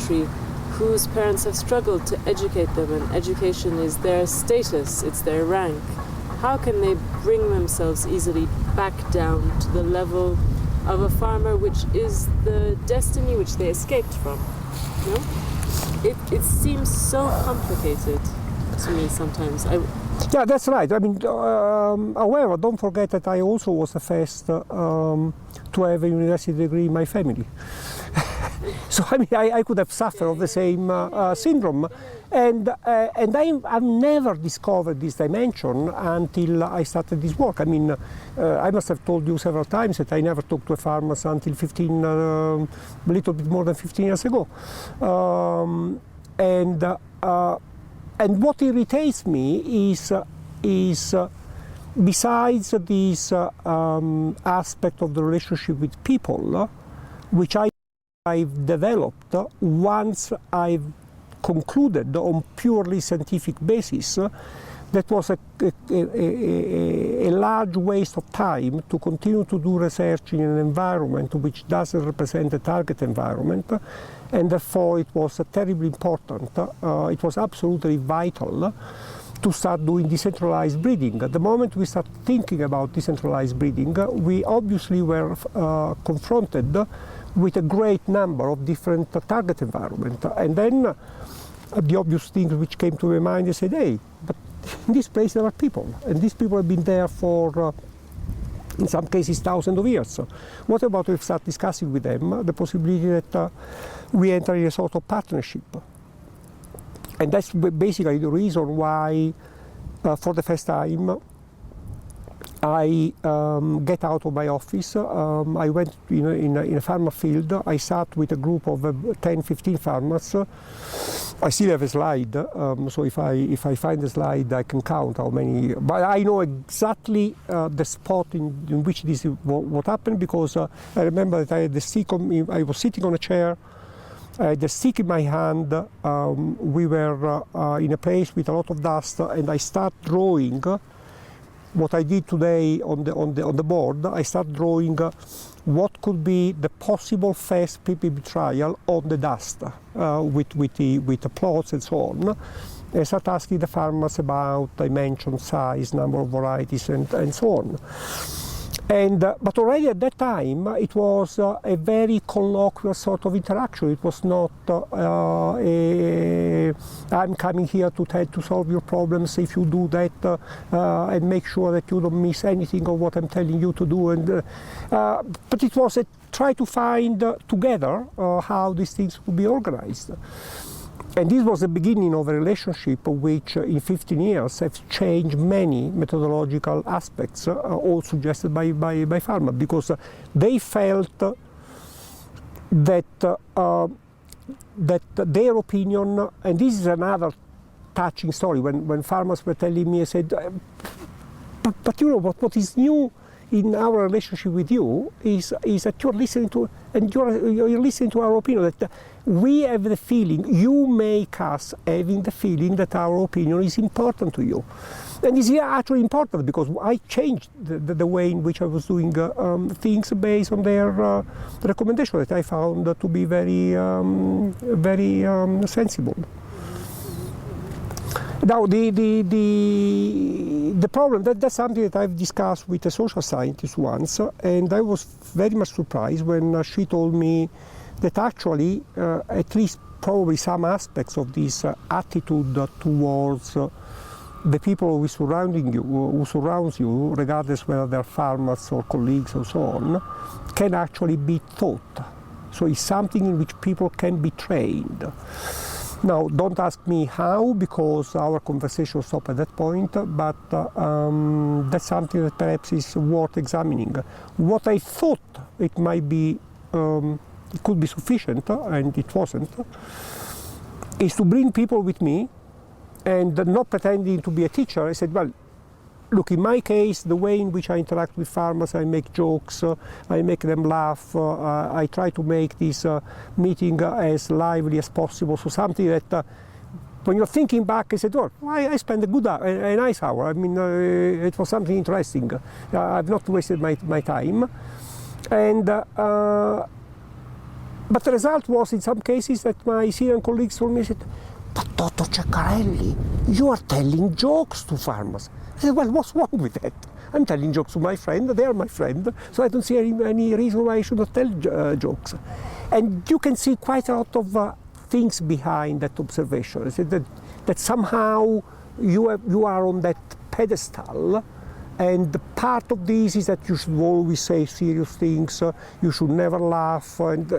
country whose parents have struggled to educate them, and education is their status, it's their rank. How can they bring themselves easily back down to the level of a farmer, which is the destiny which they escaped from? You know? It seems so complicated to me sometimes. Yeah, that's right. I mean, however, don't forget that I also was the first to have a university degree in my family. So I mean, I could have suffered of the same syndrome, and I've never discovered this dimension until I started this work. I mean, I must have told you several times that I never talked to a farmer until a little bit more than 15 years ago, and what irritates me is besides this aspect of the relationship with people, which I've developed once I've concluded on purely scientific basis, that was a large waste of time to continue to do research in an environment which doesn't represent a target environment, and therefore it was terribly important. It was absolutely vital to start doing decentralized breeding. At the moment we start thinking about decentralized breeding, we obviously were confronted with a great number of different target environments. And then the obvious things which came to my mind, I said, hey, but in this place there are people, and these people have been there for, in some cases, thousands of years. What about if we start discussing with them the possibility that we enter in a sort of partnership? And that's basically the reason why, for the first time, I get out of my office. I went in a farmer field. I sat with a group of 10, 15 farmers. I still have a slide, so if I find the slide, I can count how many. But I know exactly the spot in which this is what happened, because I remember that I had the stick on me. I was sitting on a chair. I had the stick in my hand. We were in a place with a lot of dust, and I start drawing. What I did today on the board, I start drawing what could be the possible first PPB trial on the dust with the plots and so on. I start asking the farmers about dimension, size, number of varieties, and so on. And but already at that time it was a very colloquial sort of interaction. It was not I'm coming here to try to solve your problems. If you do that and make sure that you don't miss anything of what I'm telling you to do. And but it was a try to find together how these things would be organized. And this was the beginning of a relationship which in 15 years has changed many methodological aspects, all suggested by farmers, because they felt that their opinion, and this is another touching story, when farmers were telling me, I said, but you know what is new in our relationship with you is that you're listening to, and you're listening to our opinion, that we have the feeling, you make us having the feeling that our opinion is important to you. And this is actually important because I changed the way in which I was doing things based on their recommendation that I found to be very, very sensible. Now, the problem, that's something that I've discussed with a social scientist once, and I was very much surprised when she told me that actually, at least probably some aspects of this attitude towards the people who surrounds you, regardless whether they're farmers or colleagues or so on, can actually be taught. So it's something in which people can be trained. Now, don't ask me how, because our conversation stopped at that point, but that's something that perhaps is worth examining. What I thought it might be, it could be sufficient, and it wasn't, is to bring people with me and not pretending to be a teacher. I said, well, look, in my case, the way in which I interact with farmers, I make jokes, I make them laugh, I try to make this meeting as lively as possible. So something that, when you're thinking back, I said, oh, I spent a nice hour. I mean, it was something interesting. I've not wasted my time. And But the result was, in some cases, that my Syrian colleagues told me, said, "But Dr. Ceccarelli, you are telling jokes to farmers." I said, "Well, what's wrong with that? I'm telling jokes to my friend, they are my friend, so I don't see any reason why I should not tell jokes." And you can see quite a lot of things behind that observation. That somehow you are on that pedestal, and part of this is that you should always say serious things, you should never laugh, and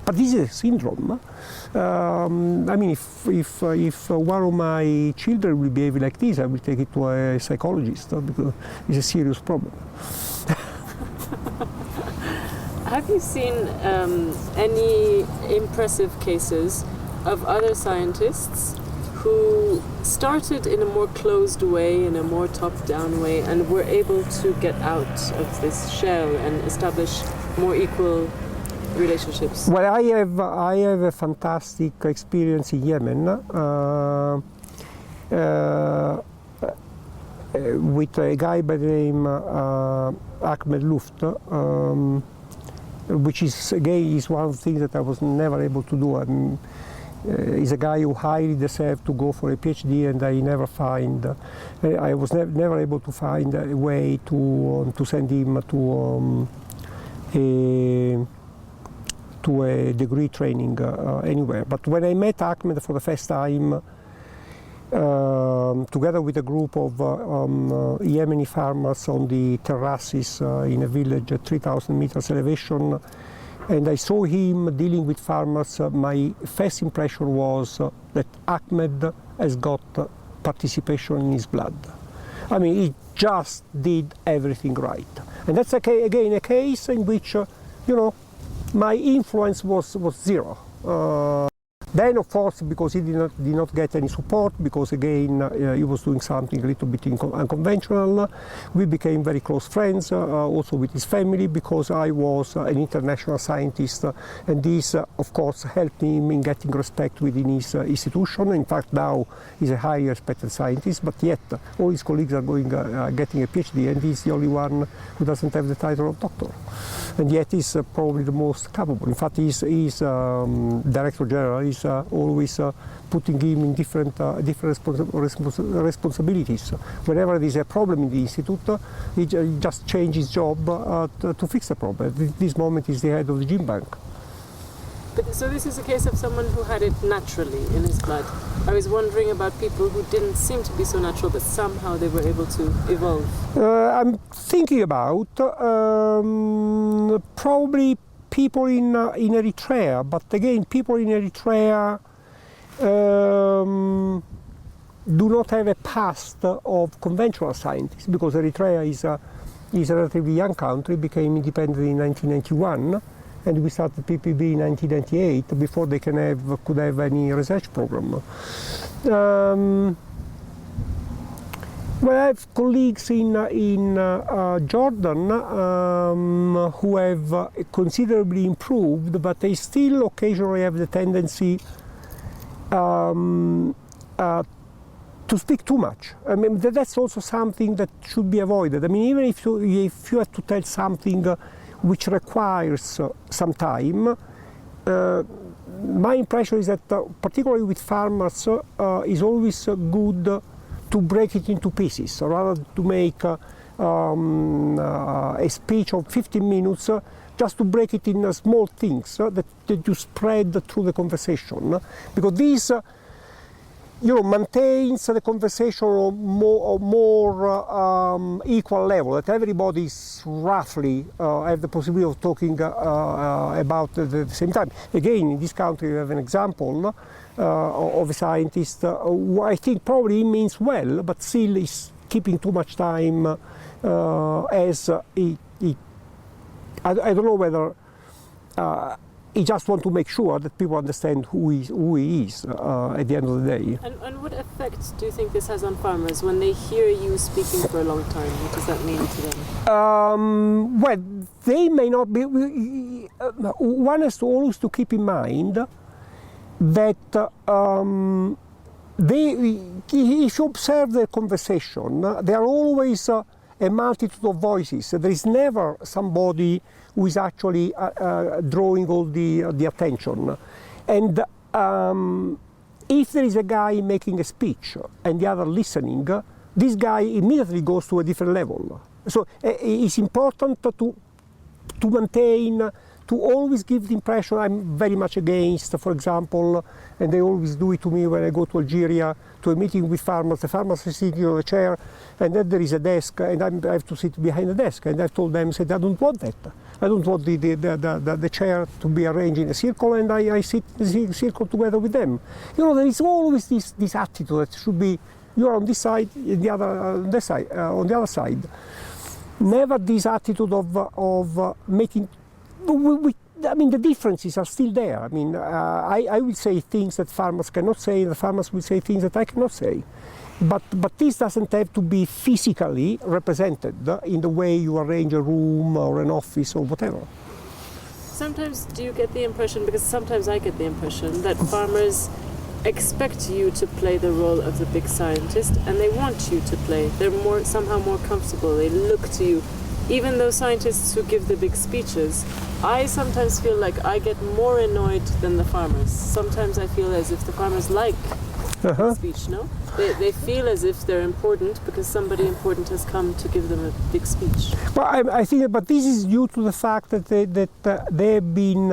but this is a syndrome. If one of my children will behave like this, I will take it to a psychologist because it's a serious problem. Have you seen any impressive cases of other scientists who started in a more closed way, in a more top-down way, and were able to get out of this shell and establish more equal relationships? Well, I have a fantastic experience in Yemen with a guy by the name Ahmed Luft, which is again is one of the things that I was never able to do. He's a guy who highly deserved to go for a PhD, and I was never able to find a way to send him to a degree training anywhere. But when I met Ahmed for the first time, together with a group of Yemeni farmers on the terraces in a village at 3,000 meters elevation, and I saw him dealing with farmers, my first impression was that Ahmed has got participation in his blood. I mean, he just did everything right. And that's again a case in which, my influence was zero. Then, of course, because he did not get any support, because again he was doing something a little bit unconventional, we became very close friends, also with his family, because I was an international scientist, and this, of course, helped him in getting respect within his institution. In fact, now he's a highly respected scientist, but yet all his colleagues are getting a PhD, and he's the only one who doesn't have the title of doctor. And yet he's probably the most capable. In fact, he's Director General. He's always putting him in different responsibilities. Whenever there is a problem in the institute, he just changes his job to fix the problem. At this moment, he's the head of the gene bank. But, so this is a case of someone who had it naturally in his blood. I was wondering about people who didn't seem to be so natural, but somehow they were able to evolve. I'm thinking about probably people in Eritrea, but again, people in Eritrea do not have a past of conventional scientists, because Eritrea is a relatively young country, became independent in 1991. And we started PPB in 1998 before they could have any research program. Well, I have colleagues in Jordan who have considerably improved, but they still occasionally have the tendency to speak too much. I mean, that's also something that should be avoided. I mean, even if you have to tell something which requires some time, my impression is that, particularly with farmers, is always good to break it into pieces, rather than to make a speech of 15 minutes, just to break it in small things that you spread through the conversation, because this maintains the conversation on more equal level, that everybody is roughly have the possibility of talking about the same time. Again, in this country we have an example of a scientist who I think probably means well, but still is keeping too much time as I don't know whether he just wants to make sure that people understand who he is at the end of the day. And what effect do you think this has on farmers when they hear you speaking for a long time? What does that mean to them? Well, they may not be. One has to always to keep in mind that if you observe their conversation, they are always a multitude of voices. There is never somebody who is actually drawing all the attention. And if there is a guy making a speech and the other listening, this guy immediately goes to a different level. So it's important to maintain, to always give the impression. I'm very much against, for example, and they always do it to me when I go to Algeria, to a meeting with farmers. The farmers are sitting on a chair, and then there is a desk, and I have to sit behind the desk. And I've told them, I don't want that. I don't want the chair to be arranged in a circle, and I sit in a circle together with them. You know, there is always this attitude that should be, you're on this side, the other on the other side. Never this attitude of making. I mean, the differences are still there. I mean, I will say things that farmers cannot say, and the farmers will say things that I cannot say. But this doesn't have to be physically represented in the way you arrange a room or an office or whatever. Sometimes do you get the impression, because sometimes I get the impression, that farmers expect you to play the role of the big scientist, and they want you to play. They're somehow more comfortable. They look to you. Even those scientists who give the big speeches, I sometimes feel like I get more annoyed than the farmers. Sometimes I feel as if the farmers like the speech, no? They feel as if they're important because somebody important has come to give them a big speech. Well, I think, but this is due to the fact that they have been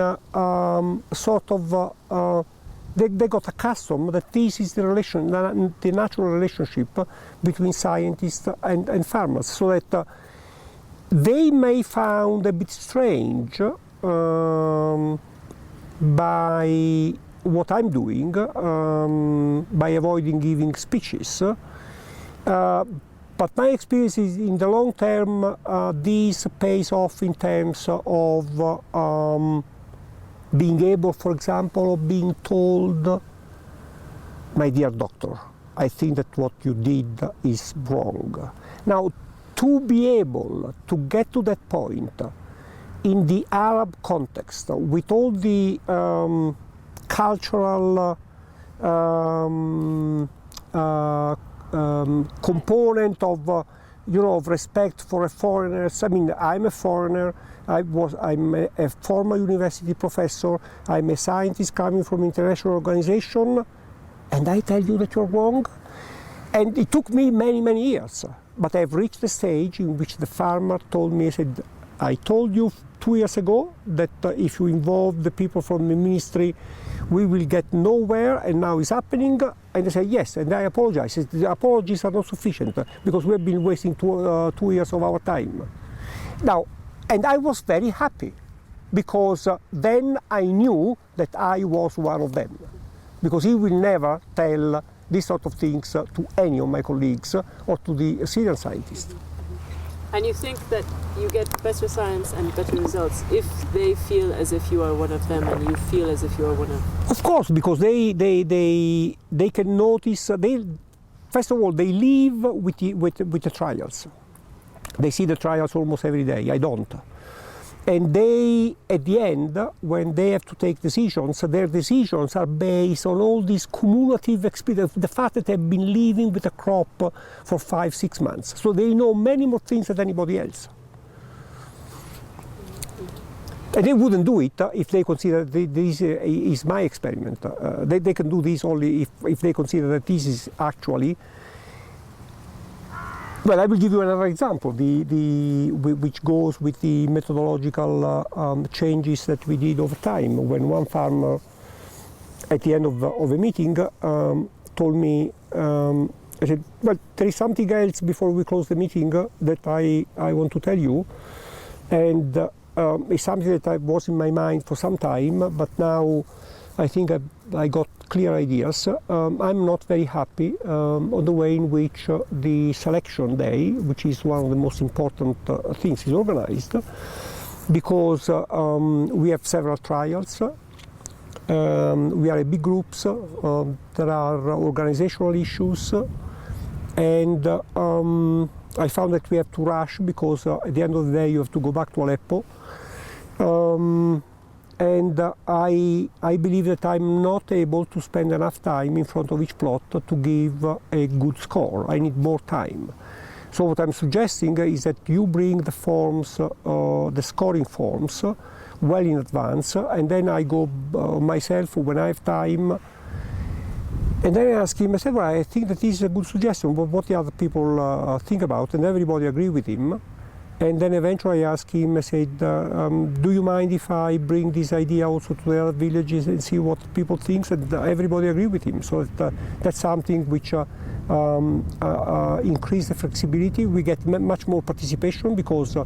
they got accustomed that this is the natural relationship between scientists and farmers, so that they may found a bit strange by what I'm doing, by avoiding giving speeches. But my experience is, in the long term, this pays off in terms of being able, for example, of being told, my dear doctor, I think that what you did is wrong. Now, to be able to get to that point in the Arab context, with all the cultural component of of respect for foreigners. I mean, I'm a foreigner. I'm a former university professor. I'm a scientist coming from an international organization, and I tell you that you're wrong. And it took me many, many years. But I've reached the stage in which the farmer told me, I told you 2 years ago that if you involve the people from the ministry, we will get nowhere, and now it's happening. And I said, yes, and I apologize. The apologies are not sufficient because we have been wasting 2 years of our time. Now, and I was very happy because then I knew that I was one of them, because he will never tell these sort of things to any of my colleagues or to the Syrian scientists. And you think that you get better science and better results if they feel as if you are one of them and you feel as if you are one of them? Of course, because they can notice. First of all, they live with the trials. They see the trials almost every day. I don't. And they, at the end, when they have to take decisions, their decisions are based on all this cumulative experience, the fact that they've been living with a crop for 5-6 months. So they know many more things than anybody else. And they wouldn't do it if they consider this is my experiment. They can do this only if they consider that this is actually. Well, I will give you another example, which goes with the methodological changes that we did over time. When one farmer, at the end of a meeting, told me, I said, well, there is something else before we close the meeting that I want to tell you. And it's something that was in my mind for some time, but now I think I got clear ideas. I'm not very happy on the way in which the selection day, which is one of the most important things, is organized, because we have several trials. We are a big groups. There are organizational issues, and I found that we have to rush because at the end of the day you have to go back to Aleppo. And I believe that I'm not able to spend enough time in front of each plot to give a good score. I need more time. So what I'm suggesting is that you bring the forms, the scoring forms, well in advance, and then I go myself when I have time. And then I ask him, I said, well, I think that this is a good suggestion, but what the other people think about, and everybody agree with him. And then eventually I asked him, I said, do you mind if I bring this idea also to the other villages and see what people think? And everybody agreed with him. So that's something which increase the flexibility. We get much more participation because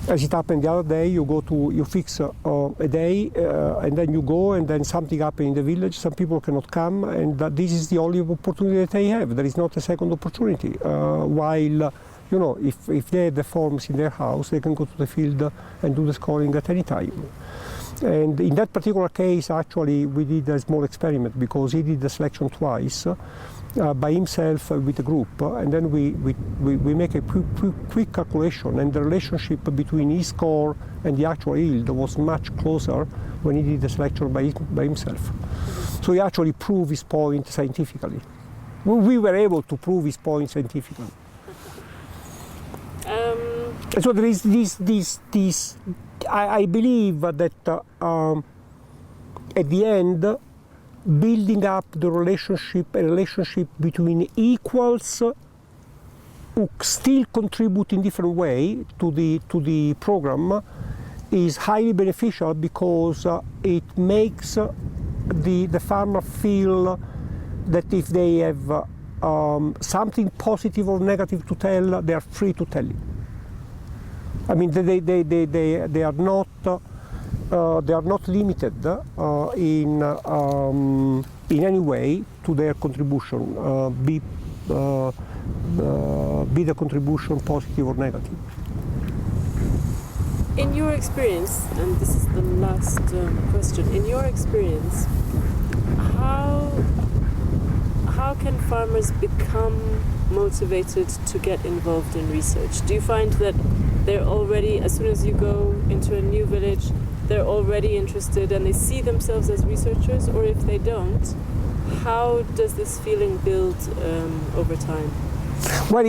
as it happened the other day, you fix a day and then you go, and then something happened in the village, some people cannot come, and this is the only opportunity that they have. There is not a second opportunity. While you know, if they have the forms in their house, they can go to the field and do the scoring at any time. And in that particular case, actually, we did a small experiment because he did the selection twice by himself with a group, and then we make a quick calculation, and the relationship between his score and the actual yield was much closer when he did the selection by himself. So he actually proved his point scientifically. We were able to prove his point scientifically. And so there is this I believe that at the end, building up a relationship between equals who still contribute in different way to the program is highly beneficial, because it makes the farmer feel that if they have something positive or negative to tell, they are free to tell it. I mean, they are not limited in any way to their contribution, be the contribution positive or negative. In your experience, and this is the last question, in your experience, how can farmers become motivated to get involved in research? Do you find that they're already, as soon as you go into a new village, they're already interested and they see themselves as researchers? Or if they don't, how does this feeling build over time? Well,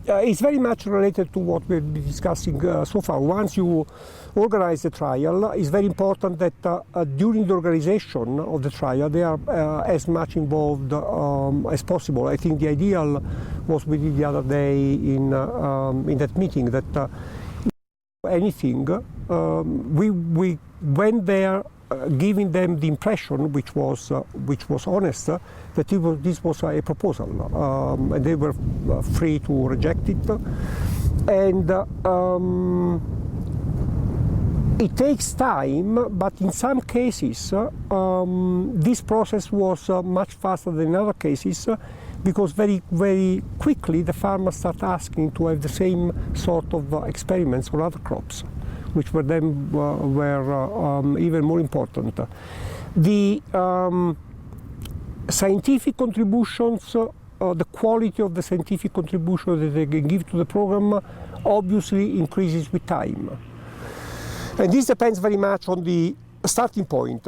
it's very much related to what we've been discussing so far. Once you organize the trial, it's very important that during the organization of the trial they are as much involved as possible. I think the ideal was we did the other day in that meeting, that anything we went there giving them the impression, which was honest, that this was a proposal, and they were free to reject it. And it takes time, but in some cases this process was much faster than in other cases, because very, very quickly the farmers start asking to have the same sort of experiments for other crops, which were then even more important. The scientific contributions, the quality of the scientific contribution that they can give to the program obviously increases with time. And this depends very much on the starting point.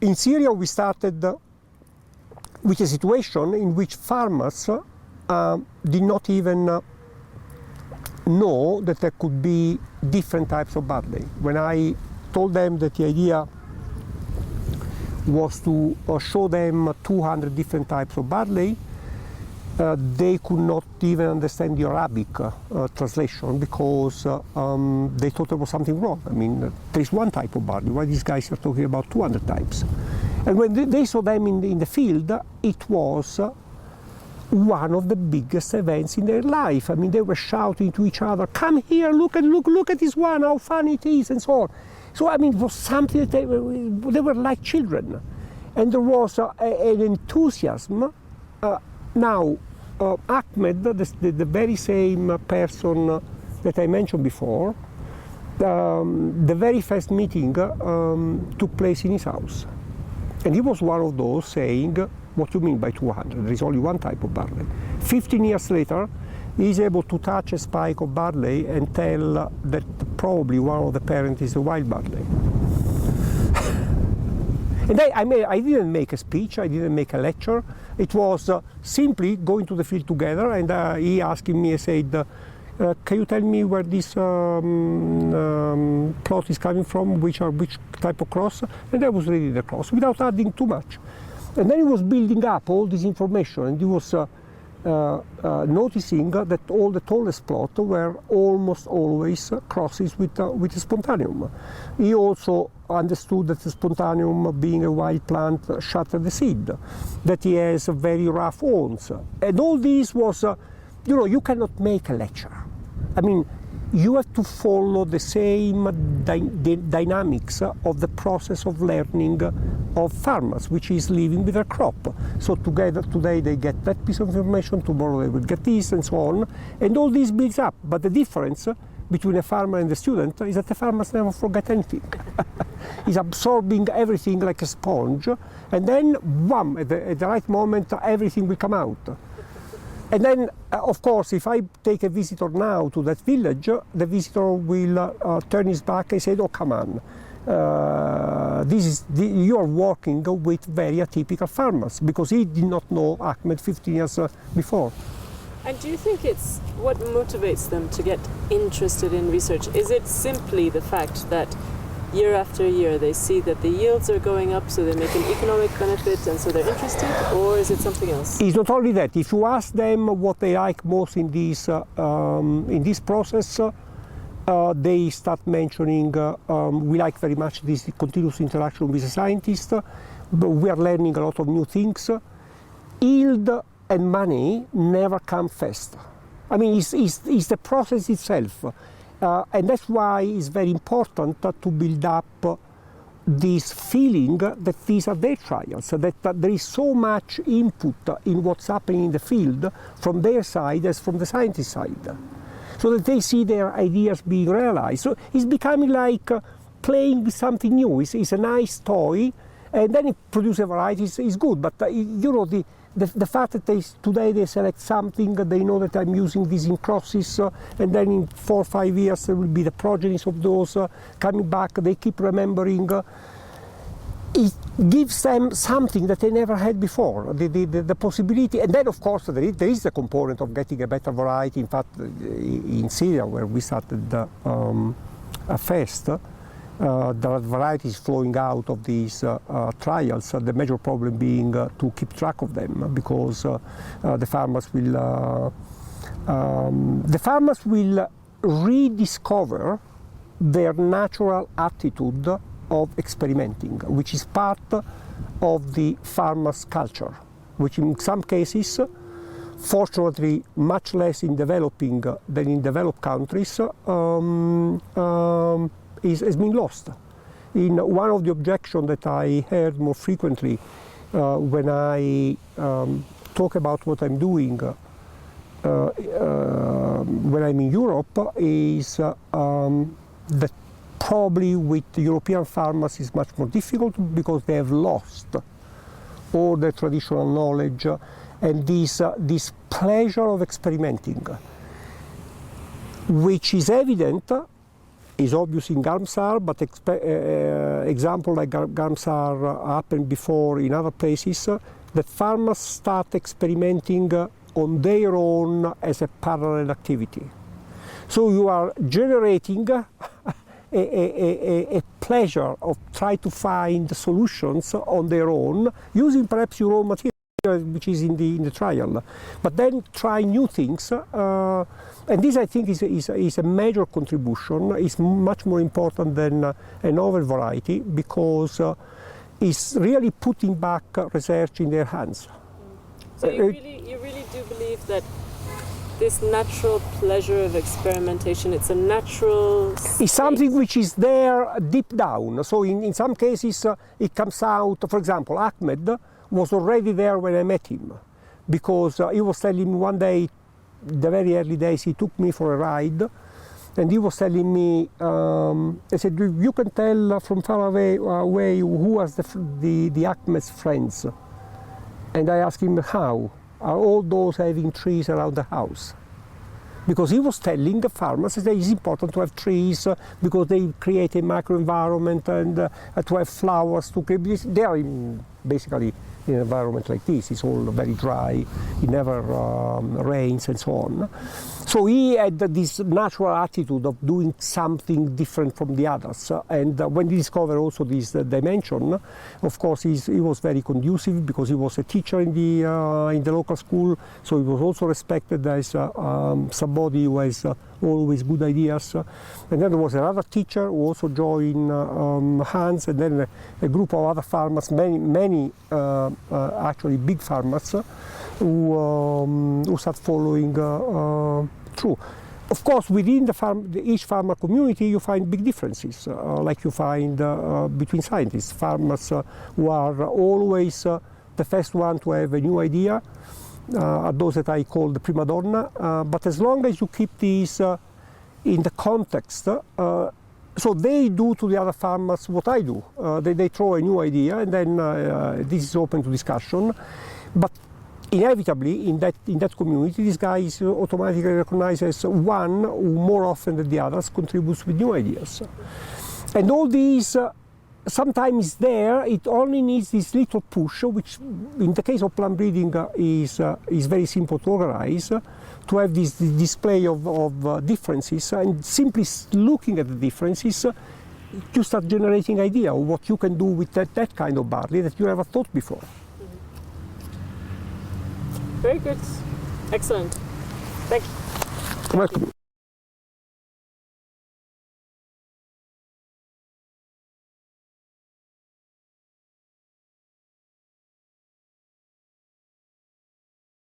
In Syria, we started with a situation in which farmers did not even know that there could be different types of barley. When I told them that the idea was to show them 200 different types of barley, they could not even understand the Arabic translation, because they thought there was something wrong. I mean, there is one type of barley, why these guys are talking about 200 types? And when they saw them in the field, it was one of the biggest events in their life. I mean, they were shouting to each other, "Come here, look at this one, how fun it is," and so on. So, I mean, it was something that they were like children. And there was an enthusiasm. Now, Ahmed, the very same person that I mentioned before, the very first meeting took place in his house. And he was one of those saying, "What do you mean by 200? There is only one type of barley." 15 years later, he is able to touch a spike of barley and tell that probably one of the parents is a wild barley. And I didn't make a speech, I didn't make a lecture. It was simply going to the field together, and he asking me, I said, can you tell me where this plot is coming from, which type of cross? And I was reading the cross without adding too much. And then he was building up all this information, and he was noticing that all the tallest plots were almost always crosses with the spontaneum. He also understood that the spontaneum, being a wild plant, shattered the seed, that he has very rough horns. And all this was, you cannot make a lecture. I mean, you have to follow the same dynamics of the process of learning of farmers, which is living with their crop. So today they get that piece of information, tomorrow they will get this, and so on. And all this builds up. But the difference between a farmer and the student is that the farmers never forget anything. He's absorbing everything like a sponge, and then, wham, at the right moment, everything will come out. And then, of course, if I take a visitor now to that village, the visitor will turn his back and say, oh, come on. You are working with very atypical farmers, because he did not know Ahmed 15 years before. And do you think it's what motivates them to get interested in research? Is it simply the fact that year after year they see that the yields are going up, so they make an economic benefit and so they're interested, or is it something else? It's not only that. If you ask them what they like most in this process, they start mentioning we like very much this continuous interaction with the scientist, but we are learning a lot of new things. Yield and money never come fast. I mean, it's the process itself. And that's why it's very important to build up this feeling that these are their trials, that there is so much input in what's happening in the field from their side as from the scientist side, so that they see their ideas being realized. So it's becoming like playing with something new. It's a nice toy, and then it produces a variety is good, but the fact that today they select something, they know that I'm using this in crosses, and then in 4 or 5 years there will be the progenies of those coming back, they keep remembering. It gives them something that they never had before, the possibility. And then, of course, there is the component of getting a better variety. In fact, in Syria, where we started first, there are varieties flowing out of these trials, the major problem being to keep track of them, because the farmers will rediscover their natural attitude of experimenting, which is part of the farmer's culture, which in some cases, fortunately much less in developing than in developed countries, has been lost. In one of the objections that I heard more frequently when I talk about what I'm doing when I'm in Europe is that probably with European farmers is much more difficult, because they have lost all the traditional knowledge and this pleasure of experimenting, which is evident, is obvious in Garmsar, but example like Garmsar happened before in other places, that farmers start experimenting on their own as a parallel activity. So you are generating a pleasure of trying to find solutions on their own, using perhaps your own material, which is in the trial, but then try new things, and this I think is a major contribution. It's much more important than a novel variety, because it's really putting back research in their hands. So you really do believe that this natural pleasure of experimentation, it's a natural state. It's something which is there deep down. So in some cases it comes out. For example, Ahmed was already there when I met him, because he was telling me one day, the very early days, he took me for a ride, and he was telling me, I said, you can tell from far away who was the Ahmed's friends. And I asked him, how? Are all those having trees around the house? because he was telling the farmers that it's important to have trees because they create a microenvironment and to have flowers to create. They are basically in an environment like this. It's all very dry, it never rains and so on. So he had this natural attitude of doing something different from the others. And when he discovered also this dimension, of course, he was very conducive because he was a teacher in the local school. So he was also respected as somebody who has always good ideas. And then there was another teacher who also joined Hans, and then a group of other farmers, many actually big farmers, who start following through. Of course, within each farmer community, you find big differences, like you find between scientists. Farmers who are always the first one to have a new idea are those that I call the prima donna. But as long as you keep these in the context, so they do to the other farmers what I do. They throw a new idea, and then this is open to discussion. But inevitably, in that community, this guy is automatically recognized as one who, more often than the others, contributes with new ideas. And all these sometimes there, it only needs this little push, which in the case of plant breeding is very simple to organize, to have this display of differences, and simply looking at the differences, you start generating idea of what you can do with that kind of barley that you never thought before. Very good. Excellent. Thank you. Welcome.